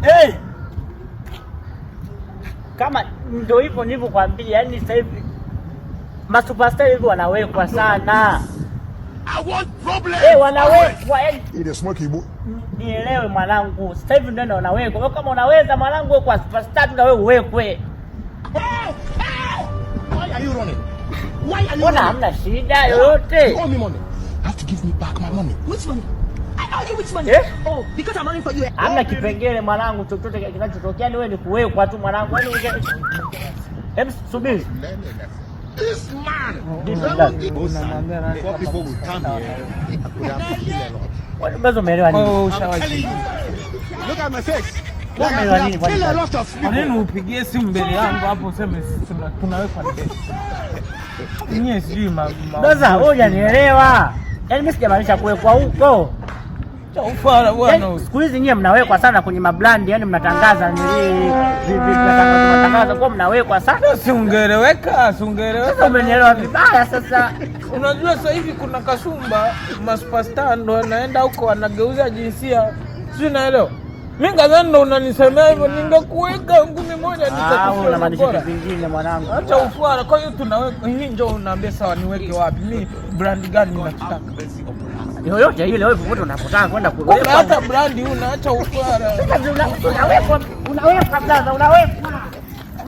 Hey! Kama ndio hivyo nilivyokuambia, yani sasa hivi masuperstar hivi wanawekwa sana. I want problem. Wanawekwa yani. Ile smoky boy. Nielewe mwanangu. Sasa hivi ndio wanawekwa. Wewe kama unaweza mwanangu kwa superstar tu na wewe uwekwe. Why are you running? Why are you running? Hamna shida yoyote. You owe me money. You have to give me back my money. Which money? I owe you which money? Oh, because I'm running for you. Hamna kipengele mwanangu, chochote kinachotokea ni wewe ni kuwekwa tu mwanangu. Hebu subiri. This man. Four people will come here. I could have killed a lot. Wewe umeelewa nini? Look at my face. Umeelewa nini bwana? Kill a lot of people. Nini upigie simu mbele yangu hapo useme tunaweka ndege. Nyie sijui Sasa wewe hujanielewa. Yaani mimi sijamaanisha kuwekwa huko. Ufara bwana. Siku hizi nyie mnawekwa sana kwenye mabrand, yani mnatangaza mnatangaza kwa mnawekwa sana. Si ungeeleweka. Sasa umenielewa vibaya sasa. Unajua sasa hivi kuna kasumba masuperstar ndo anaenda huko anageuza jinsia. Sio naelewa. Mimi kadhani ndo unanisemea hivyo, ningekuweka ngumi moja nitakufa. Unamaanisha kitu kingine mwanangu. Acha ufara. Kwa hiyo tunaweka hii, njoo unaambia sawa niweke wapi? Mimi brand gani ninataka? Yoyote ile wewe popote unapotaka kwenda kuweka. Hata brand unaacha ufara. Unaweka blaza, unaweka.